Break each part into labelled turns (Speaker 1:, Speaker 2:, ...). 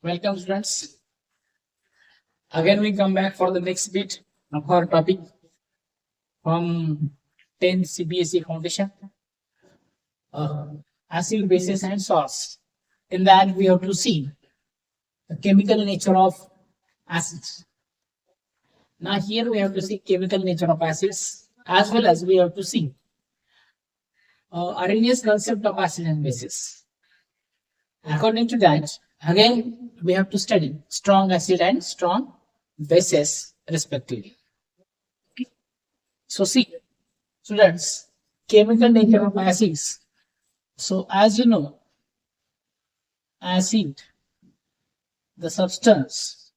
Speaker 1: Welcome, students. Again, we come back for the next bit of our topic from 10 CBSE Foundation, acid, bases, and salts. In that, we have to see the chemical nature of acids. Now, here we have to see chemical nature of acids, as well as we have to see Arrhenius concept of acid and bases. According to that, again, we have to study strong acid and strong bases respectively. So see, students, chemical nature of acids. So as you know, acid, the substance,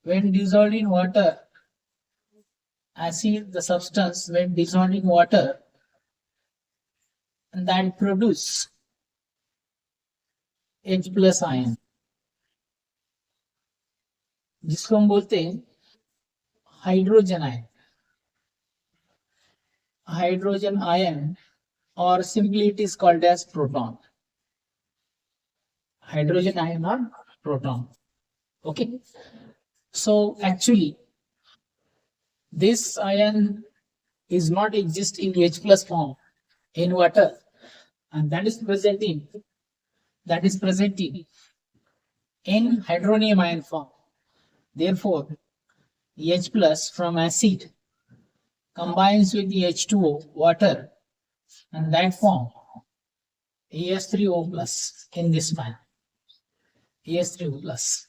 Speaker 1: when dissolved in water, acid, the substance, when dissolved in water, and that produce H plus ion, जिसको हम बोलते हैं hydrogen ion, hydrogen ion, or simply it is called as proton. Hydrogen ion or proton. Okay. So actually, this ion is not exist in H plus form in water, and that is present in hydronium ion form. Therefore, H plus from acid combines with the H2O water, and that form AS3O plus in this manner. AS3O plus.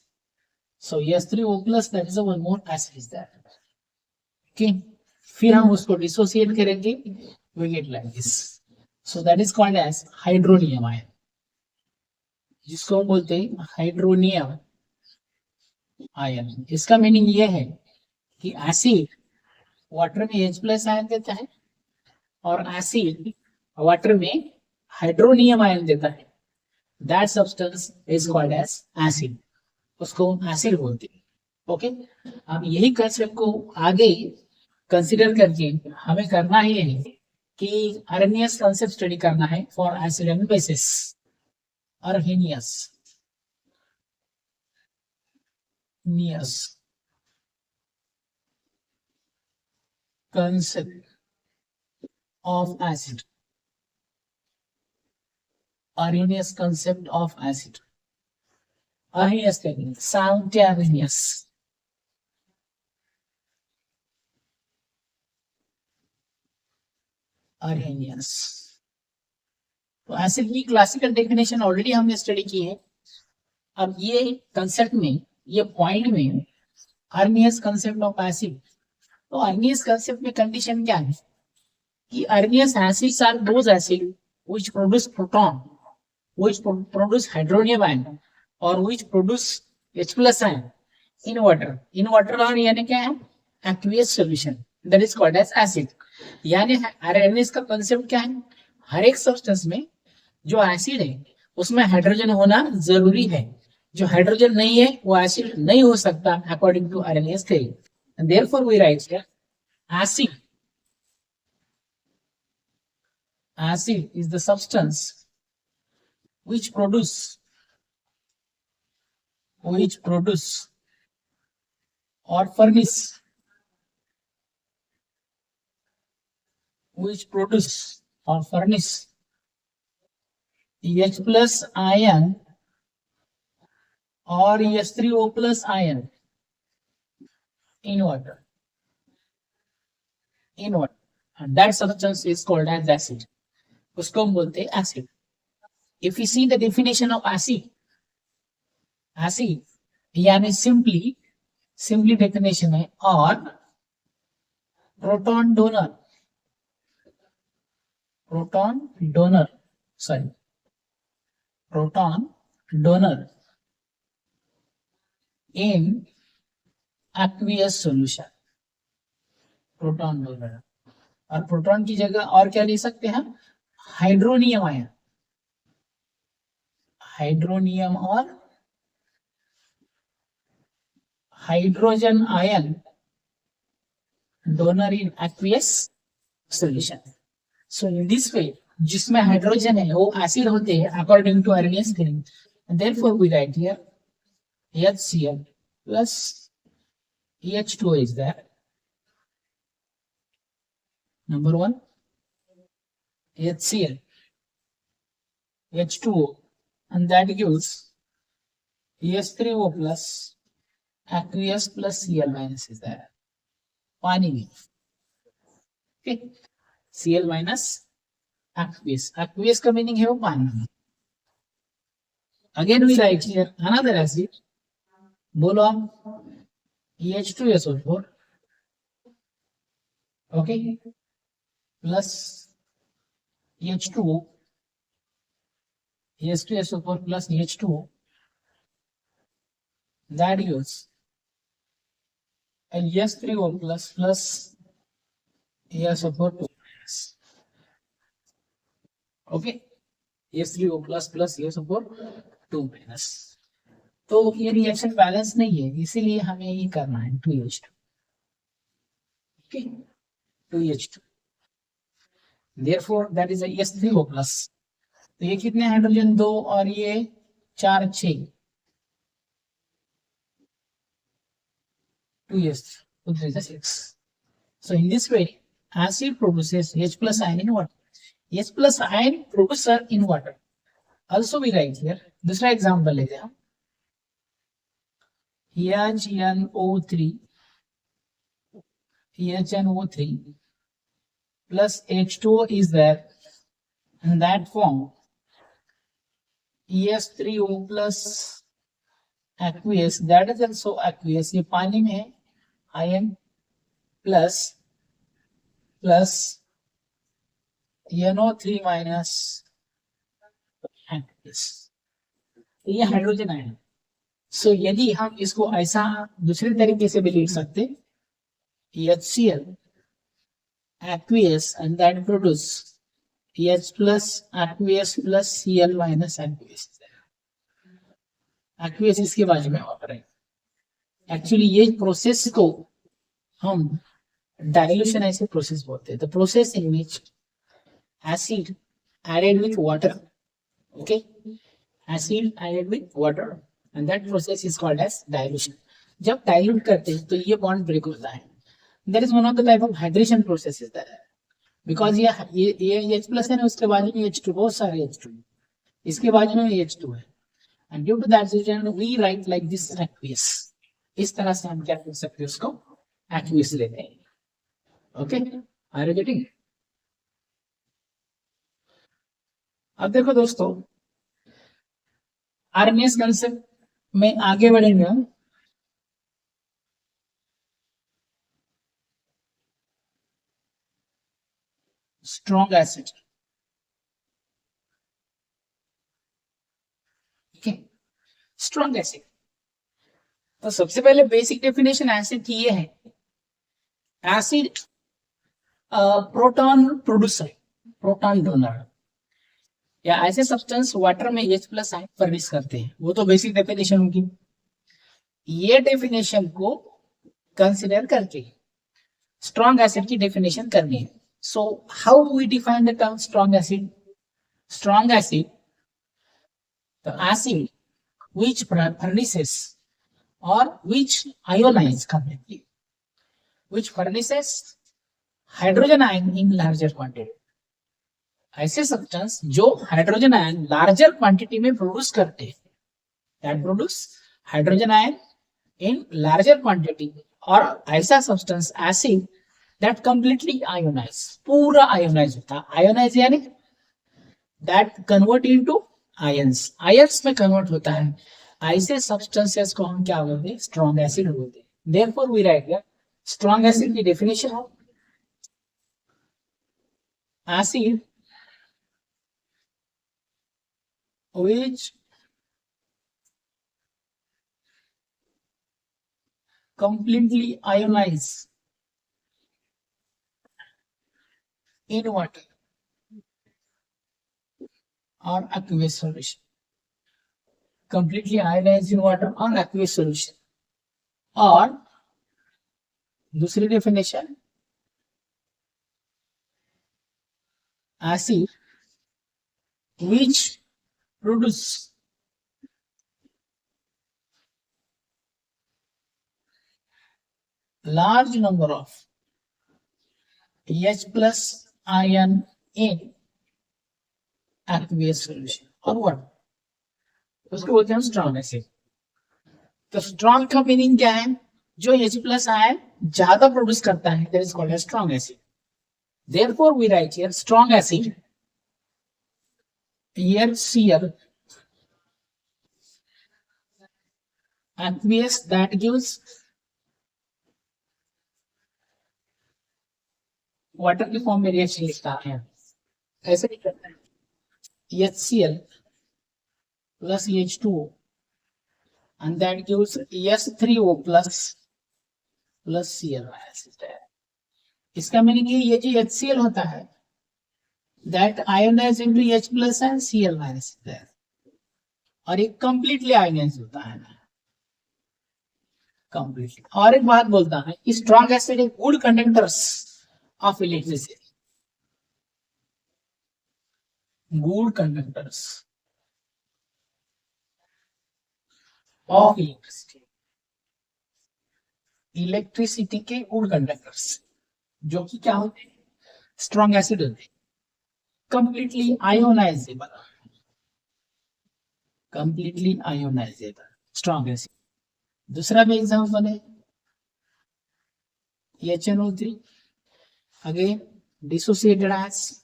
Speaker 1: So AS3O plus, that is the one more acid is there. Okay. फिर हम उसको dissociate करेंगे, we get like this. So that is called as hydronium ion, जिसको हम बोलते हैं hydronium ion. इसका meaning ये है कि एसिड वाटर में H प्लस आयन देता है और एसिड वाटर में हाइड्रोनियम आयन देता है. That substance is called as acid. उसको एसिड बोलते हैं. ओके. अब यही कंसेप्ट को आगे कंसीडर करके हमें करना ही है कि अर्हेनियस कंसेप्ट स्टडी करना है for acid and bases. Arrhenius concept of acid. Arrhenius concept of acid. Arrhenius technique. Saint Arrhenius. Arrhenius. तो एसिड की क्लासिकल डेफिनेशन ऑलरेडी हमने स्टडी की है. अब ये कंसेप्ट में, ये पॉइंट में अर्हेनियस कंसेप्ट ऑफ एसिड. तो अर्हेनियस कंसेप्ट में कंडीशन क्या है कि Arrhenius acids are those acid which produce proton, which produce hydronium ion और which produce H plus ion in water. In water और यानी क्या है aqueous solution, that is called as acid. यानी अर्हेनियस का कंसेप्ट क्या है, हर एक सब्सटेंस में जो एसिड है उसमें हाइड्रोजन होना जरूरी है. जो हाइड्रोजन नहीं है वो एसिड नहीं हो सकता according to Arrhenius theory. And therefore we write here acid is the substance which produce or furnish H plus ion or H3O plus ion in water, and that substance is called as acid. उसको हम बोलते हैं acid. If we see the definition of acid यानी simply definition है और proton donor in aqueous solution. Proton donor. और proton की जगह और क्या ले सकते हैं, हाइड्रोनियम आयन, हाइड्रोनियम और hydrogen ion donor in aqueous solution. So in this way जिसमें हाइड्रोजन है वो एसिड होते हैं according to Arrhenius theory. Therefore we write here HCl plus H2O is there. Number one, HCl, H2O, and that gives H3O plus aqueous plus Cl minus is there. पानी में. Okay. Cl minus aqueous. Aqueous का meaning है वो पानी में. Again we write here another acid. बोलो आप H2SO4. Okay. Plus H2O. H2SO4 plus H2O. That gives H3O plus SO4 2 minus. Okay. H3O plus SO4 2 minus. तो ये रिएक्शन बैलेंस नहीं है, इसीलिए हमें ये करना है 2H2. Okay. 2H2. Therefore that is a H3O plus. तो ये कितने हाइड्रोजन 2 और ये 4 6 2H3. So there is a 6. So in this way acid produces H plus ion in water. H plus ion producer in water. Also we write here दूसरा example लेते हैं हम. HNO3 plus H2O is there. In that form, ES3O plus aqueous, that is also aqueous. ये पानी में है, ion plus NO3 minus aqueous. ये hydrogen ion. सो यदि हम इसको ऐसा दूसरे तरीके से भी लिख सकते, HCl aqueous and that produce H plus aqueous plus Cl minus aqueous. aqueous इसके बाजू में वाटर है. एक्चुअली ये प्रोसेस को हम डाइल्यूशन ऐसे प्रोसेस बोलते हैं. The process in which acid added with water. Okay, acid added with water and that process is called as dilution. जब dilute करते हैं तो ये bond break होता है. That is one of the type of hydration processes that है. Because ये H plus है ना, उसके बाजू में H2, बहुत सारे H2, इसके बाजू में H2 है. And due to that reason we write like this aqueous. इस तरह से हम क्या कर सकते हैं, उसको aqueous लेते हैं. Okay, are you getting? अब देखो दोस्तों, आरएमएस कंसेप्ट में आगे बढ़ेंगे हम. Strong acid. Strong acid. तो सबसे पहले बेसिक डेफिनेशन एसिड की ये है, acid proton producer, proton donor, या ऐसे सब्सटेंस वाटर में H प्लस आयन फर्निश करते हैं. वो तो बेसिक डेफिनेशन होगी. ये डेफिनेशन को कंसिडर करके स्ट्रॉन्ग एसिड की डेफिनेशन करनी है. So how we define the term strong acid? Strong acid, the acid which furnishes or which ionize completely, which furnishes hydrogen ion in larger quantity. ऐसे substance जो hydrogen ion larger quantity में produce करते हैं, that produce hydrogen ion in larger quantity. और ऐसा substance acid that completely ionize, पूरा ionize होता है. आयोनाइज यानी that convert into ions, ions में कन्वर्ट होता है. ऐसे सब्सटेंसेस को हम क्या बोलते हैं, स्ट्रॉन्ग एसिड बोलते हैं. Therefore we write here strong acid की डेफिनेशन है, acid which completely ionize in water or aqueous solution. Completely ionize in water or aqueous solution. और दूसरी definition, acid which produce large number of H plus ion in aqueous solution और what उसको बोलते हैं strong acid. तो strong का meaning क्या है, जो H प्लस आयन ज्यादा प्रोड्यूस करता है, that is called as strong acid. Therefore we write here strong acid, here Cl aqueous that gives water की फॉर्म में रिएक्शन लिखता है, ऐसे नहीं करता है, HCl plus H2O and that gives S3O plus Cl acid। इसका मीनिंग ये जो HCl होता है that ionized into H plus and Cl minus है, और एक completely ionized होता है completely। और एक बात बोलता है कि strong acid is good conductors of electricity, good conductors of electricity के good conductors जो कि क्या होते हैं, strong acid होते हैं, completely ionizable strong acid। दूसरा भी एग्जाम्पल है HNO3 again dissociated as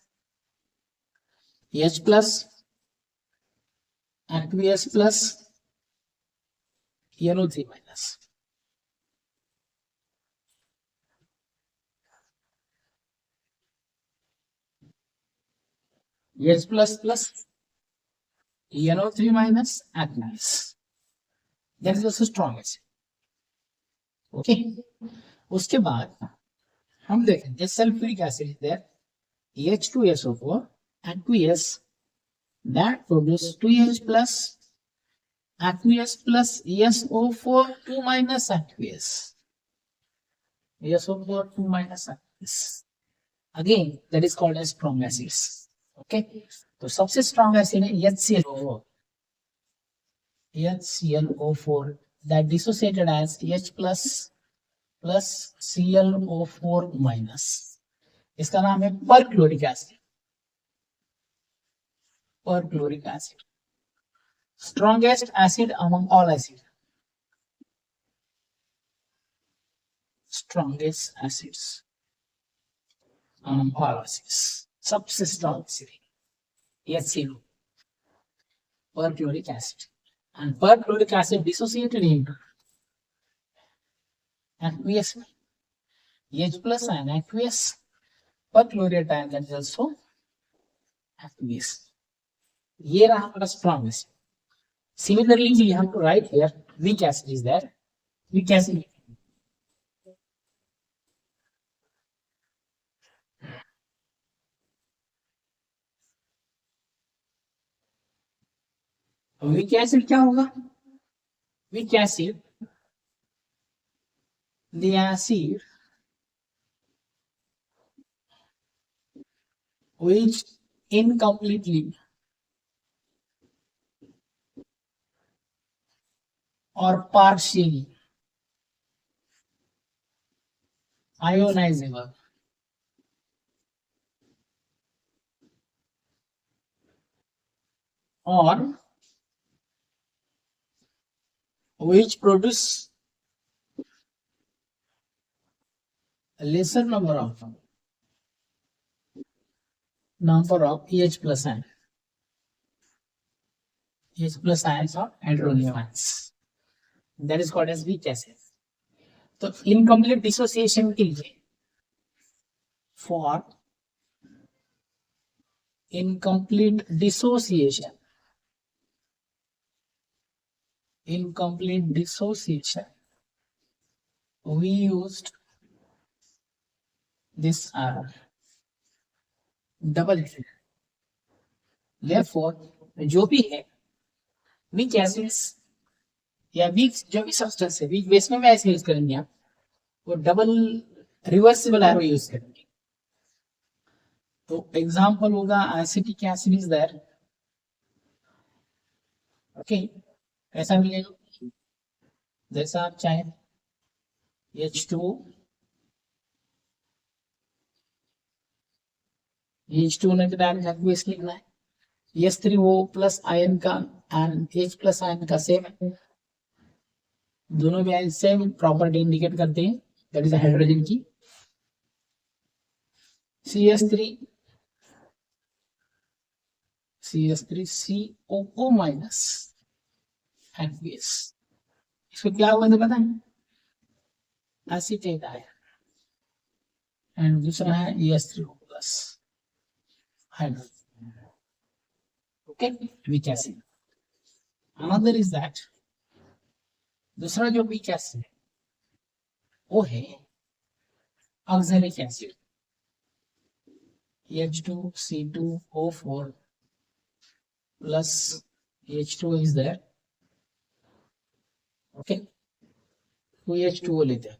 Speaker 1: H plus aqueous plus NO3 minus। H plus plus NO3 minus aqueous, that is also strong acid। Okay उसके बाद हम देखेंगे sulphuric acid there H2SO4 aqueous that produce 2H plus aqueous plus SO4 2 minus aqueous, SO4 2 minus aqueous, again that is called as strong acids। Okay तो सबसे strong acid है HClO4 that dissociated as H plus ClO4 minus। इसका नाम है perchloric acid, perchloric acid, strongest acid among all acids, strongest acids among all acids, सबसे strong acid HCl perchloric acid, and perchloric acid dissociated into aqueous H plus and aqueous perchlorate ion, that is also aqueous। ये रहा हमारा strong acid। Similarly we have to write here weak acid is there, weak acid weak acid क्या होगा, weak acid the acid which incompletely or partially ionizable or which produce a lesser number of H plus ion, H plus ions or hydronium ions, that is called as weak acid। तो incomplete dissociation के लिए, for incomplete dissociation, we used this double acid। therefore जो भी है weak acids या week जो भी substance है वीक बेस में ऐसे यूज करेंगे आप, वो डबल रिवर्सिबल एरो यूज करेंगे। तो एग्जांपल होगा acetic acid is there, okay ऐसा मिलेगा जैसा आप चाहें, H2 ने तो डायरेक्ट एक्वियस लिखना है। H3O प्लस आयन का एंड H प्लस आयन का सेम है, दोनों भी आयन सेम प्रॉपर्टी इंडिकेट करते हैं, दैट इज हाइड्रोजन की। CH3CO माइनस एक्वियस, इसको क्या हुआ पता है, एसीटेट आयन, एंड दूसरा है EH3O plus hydrogen. Okay, weak acid. Another is that, दूसरा जो वीक एसिड वो है oxalic acid, H2C2O4 plus H2 is there, okay, 2H2O लेते हैं,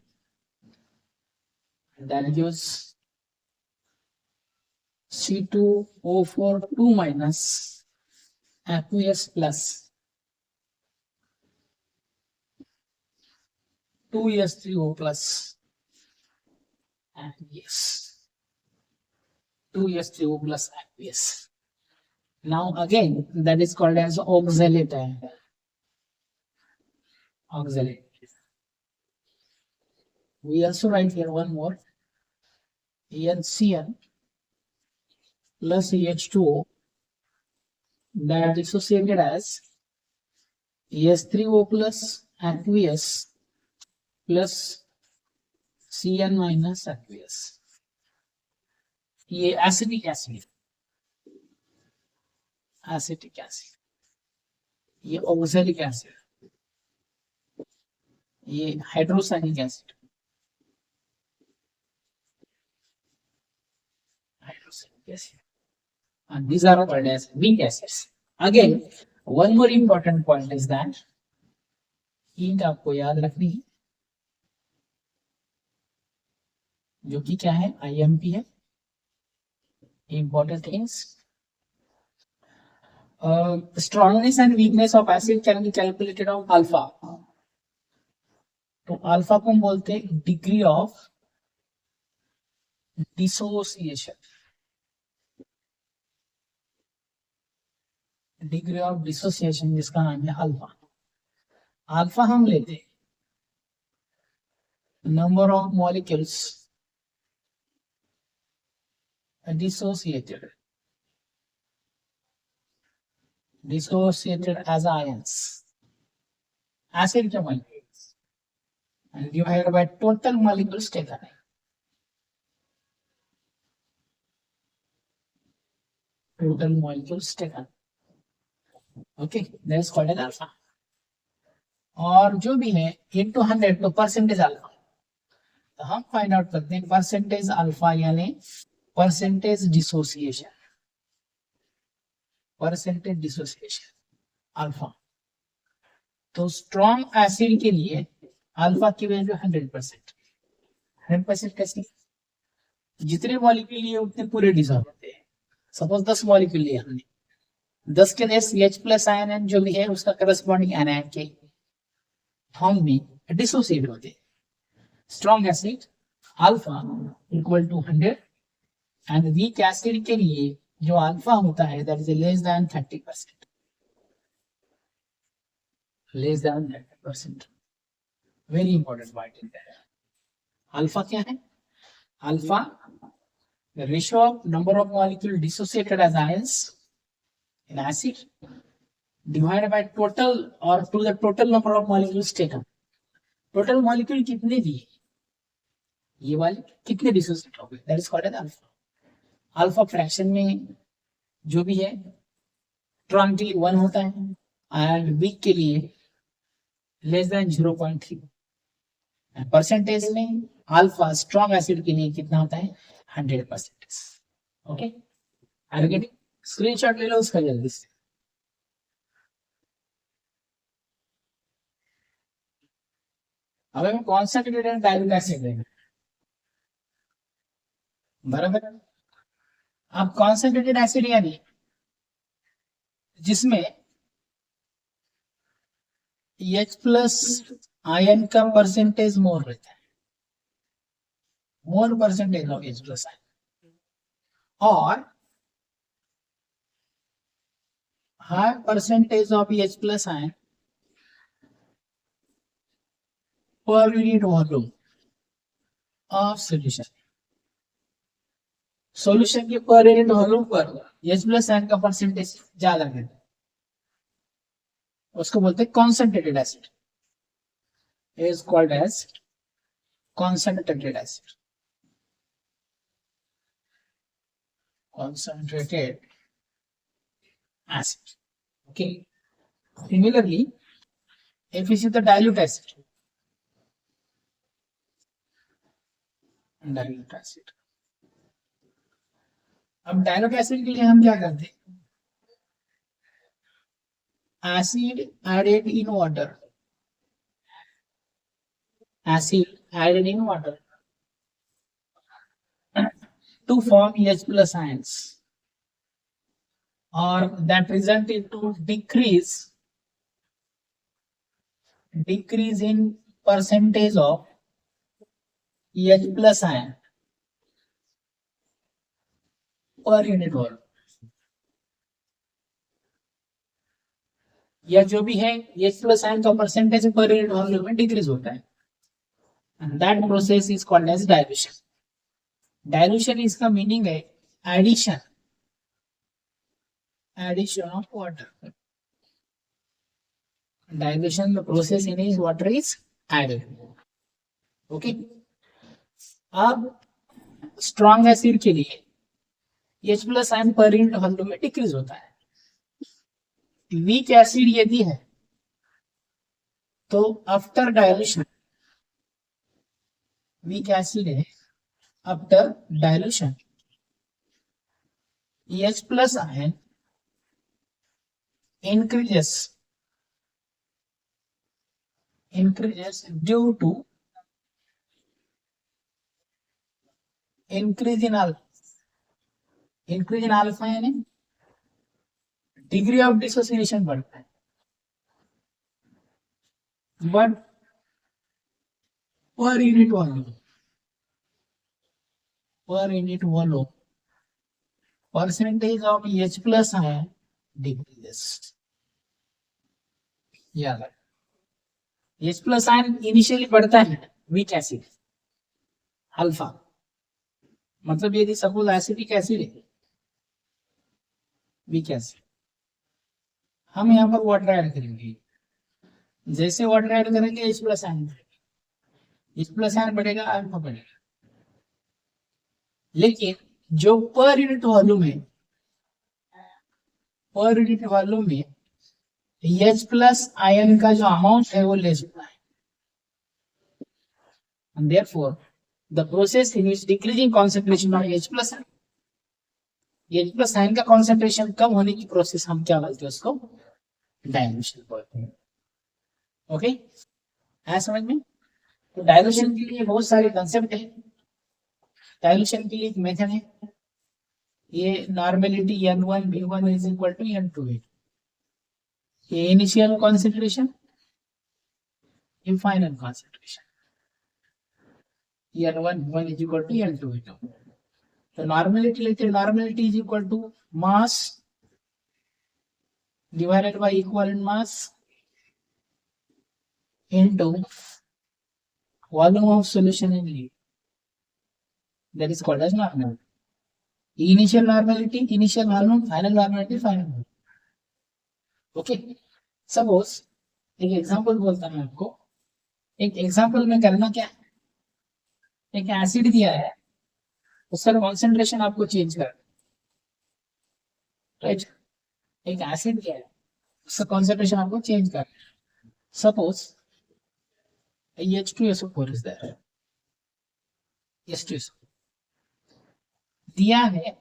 Speaker 1: that gives C2O4 2 minus aqueous plus 2H3O plus aqueous, 2H3O plus aqueous. Now again that is called as oxalate ion. Oxalate. We also write here one more, NCN plus H2O, that is associated as EH3O plus aqueous plus CN minus aqueous. ये acidic acid, acetic acid, ये oxalic acid, ये hydrocyanic acid, and these are called as weak acids. Again, one more important point is that heat आपको याद रखनी है, जो कि क्या है, IMP है, important things. Strongness and weakness of acid can be calculated on alpha. तो अल्फा को हम बोलते हैं degree of dissociation, degree of dissociation जिसका नाम है अल्फा। अल्फा हम लेते हैं number of molecules dissociated as ions, acid के molecules, and divided by total molecules taken. Total molecules taken. Okay, that is called as alpha. और जो भी है into 100 तो परसेंटेज अल्फा, तो हम फाइंड आउट करते हैं परसेंटेज अल्फा यानी percentage dissociation, percentage dissociation alpha. तो स्ट्रॉन्ग एसिड के लिए अल्फा की वैल्यू 100%। 100% कैसे, जितने मॉलिक्यूल लिए उतने पूरे डिसॉल्व होते हैं। सपोज 10 मॉलिक्यूल लिए हमने, 10 के लिए CH प्लस आयन जो भी है उसका करस्पॉन्डिंग एनायन के फॉर्म में डिसोसिएट होते हैं। Strong acid alpha equal to 100 and weak acid के लिए जो अल्फा होता है that is less than 30%, less than 30%। Very important point in that. Alpha क्या है, alpha the ratio of number of molecule dissociated as ions in acid divided by total or to the total number of molecules taken. Total molecule कितने दिए, ये वाले कितने dissociate हो गए, that is called as alpha. Alpha fraction में जो भी है स्ट्रॉन्ग के लिए 1 होता है एंड वीक के लिए लेस देन 0.3। परसेंटेज में अल्फा स्ट्रॉन्ग एसिड के लिए कितना होता है, 100%। Okay, are you getting? Screenshot ले लो उसका जल्दी से। अब हमें कॉन्सेंट्रेटेड डाइल्यूट एसिड लेंगे, बराबर। अब कॉन्सेंट्रेटेड एसिड यानी जिसमें H प्लस आयन का परसेंटेज मोर रहता है, more percentage of H plus ion, or high percentage of H plus ion per unit volume of solution. Solution के पर यूनिट वॉल्यूम पर H प्लस आयन का percentage ज्यादा है, उसको बोलते हैं concentrated acid, is called as concentrated acid, concentrated acid. Okay. Similarly, if you see the dilute acid, अब dilute acid के लिए हम क्या करते हैं, acid added in water, acid added in water to form H plus ions, or that result into decrease in percentage of H plus ion per unit volume, या जो भी है H plus ion का परसेंटेज पर यूनिट वॉल्यूम में decrease होता है, and that process is called as dilution. Dilution इसका meaning है addition of water. Dilution the process in is water is added. Okay. अब स्ट्रॉन्ग एसिड के लिए H plus ion per unit volume में decrease होता है. वीक एसिड यदि है तो आफ्टर डायल्यूशन, वीक एसिड है, after dilution H plus ion increases due to increase in alpha यानी degree of dissociation बढ़ता है, but per unit volume percentage of H plus ion decreases. याद है, H plus ion इनिशियली बढ़ता है weak acid alpha, मतलब यदि suppose acidic acid है, वीक एसिड, हम यहाँ पर वाटर ऐड करेंगे, जैसे वाटर ऐड करेंगे H प्लस आयन बढ़ेगा, अल्फा बढ़ेगा. लेकिन जो पर यूनिट वॉल्यूम है, पर यूनिट वॉल्यूम में H प्लस आयन का जो अमाउंट है वो लेस होता है, and therefore the process in which decreasing concentration of H plus ion का concentration कम होने की प्रोसेस हम क्या बोलते हैं, उसको डायल्यूशन बोलते हैं. ओके, है समझ में? तो डायल्यूशन के लिए बहुत सारे कंसेप्ट है. डायल्यूशन के लिए एक मेथड है, ये normality N1 B1 is equal to N2. ये इनिशियल कॉन्सेंट्रेशन, ये final concentration, N1 B1 is equal to N2. तो नॉर्मेलिटी लेते हैं, normality is equal to mass divided by equivalent mass into volume of solution in litre. That is called as normality. Initial normality, initial volume, final normality, final volume. Okay. Suppose एक example बोलता हूँ आपको. एक example में करना क्या है, एक एसिड दिया है, उसका कॉन्सेंट्रेशन आपको चेंज करना, राइट. एक एसिड दिया है, उसका कॉन्सेंट्रेशन आपको चेंज करना. Suppose H2SO4 is there. H2SO दिया है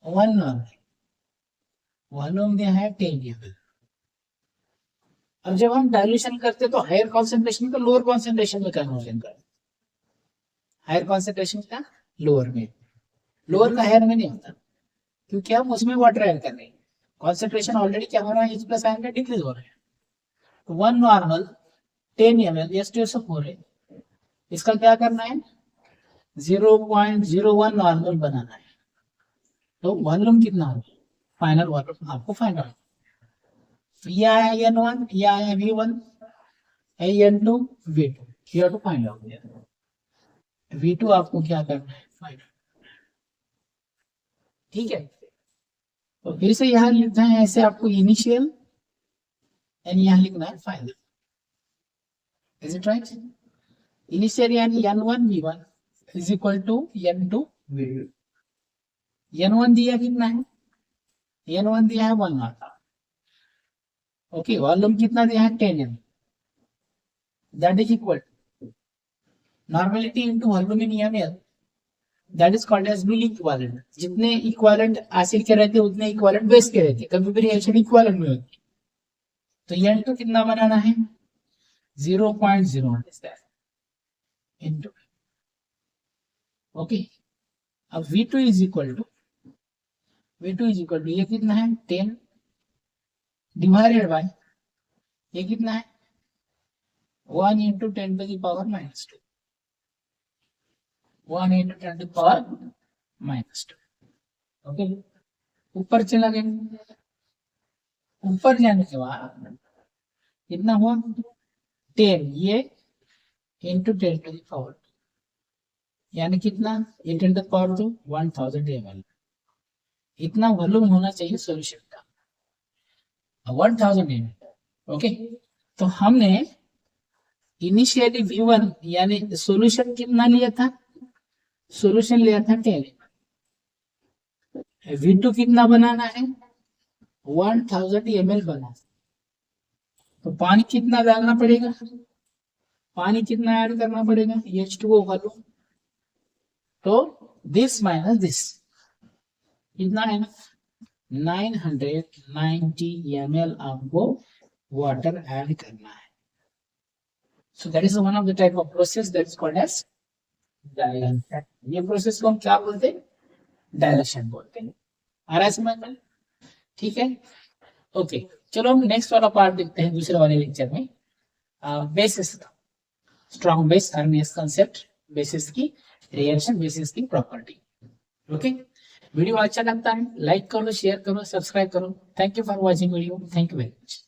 Speaker 1: 1 mol, वॉल्यूम दिया है 10 ml. अब जब हम डाइल्यूशन करते तो हायर कॉन्सेंट्रेशन को लोअर कॉन्सेंट्रेशन में कन्वर्जन करते, हायर कॉन्सेंट्रेशन का लोअर में, लोअर का हायर में नहीं होता, क्योंकि हम उसमें वाटर ऐड कर रहे हैं. कॉन्सेंट्रेशन ऑलरेडी क्या हो रहा है, H प्लस आयन का डिक्रीज हो रहा है. तो 1 नॉर्मल 10 ml H2SO4 है, इसका क्या करना है, 0.01 नॉर्मल बनाना है, तो वॉल्यूम कितना होगा, फाइनल वॉल्यूम आपको फाइंड आउट। ये आया N1, ये आया V1, N2, V2, you have to find out. V2 आपको क्या करना है, फाइंड। ठीक है, तो फिर से यहाँ लिखना है ऐसे आपको इनिशियल, एंड यहाँ लिखना है final. Is it right? Initial यानी N1 V1 is equal to N2 V2। N1 दिया कितना है, N1 दिया है 1 आता। ओके, वॉल्यूम कितना दिया है 10 ml, that is equal normality into volume in ml, that is called as milli equivalent. जितने इक्विवेलेंट एसिड के रहते उतने इक्विवेलेंट बेस के रहते, कभी भी रिएक्शन इक्विवेलेंट में होती। तो N2 कितना बनाना है, 0.01 इनटू, ओके। अब V2 इज इक्वल टू ये कितना है 10 डिवाइडेड बाय ये कितना है 1 into 10 to the power -2, 1 into 10 to the power -2। Okay, ऊपर चला गया, ऊपर जाने के बाद कितना हुआ 10 ये इंटू 10 टू द पावर, यानी कितना 10 टू द पावर 2, 1000 ml। इतना वॉल्यूम होना चाहिए सॉल्यूशन का, 1000 ml। ओके, तो हमने इनिशियली V1 यानी सॉल्यूशन कितना लिया था, सॉल्यूशन लिया था 10। V2 कितना बनाना है 1000 ml बनाना, तो पानी कितना डालना पड़ेगा, पानी कितना ऐड करना पड़ेगा, H2O वॉल्यूम। तो दिस माइनस दिस कितना है ना 990 ml आपको वाटर ऐड करना है। So that is one of the type of process that is called as dilution। ये प्रोसेस को हम क्या बोलते हैं, डायलेशन बोलते हैं। आ रहा है समझ में? ठीक है, ओके। चलो हम नेक्स्ट वाला पार्ट देखते हैं दूसरे वाले लेक्चर में, बेसिस का, स्ट्रॉन्ग बेस अर्नियस कंसेप्ट, बेसिस की रिएक्शन, बेसिस की प्रॉपर्टी। ओके, वीडियो अच्छा लगता है लाइक करो, शेयर करो, सब्सक्राइब करो। Thank you for watching video, thank you very much.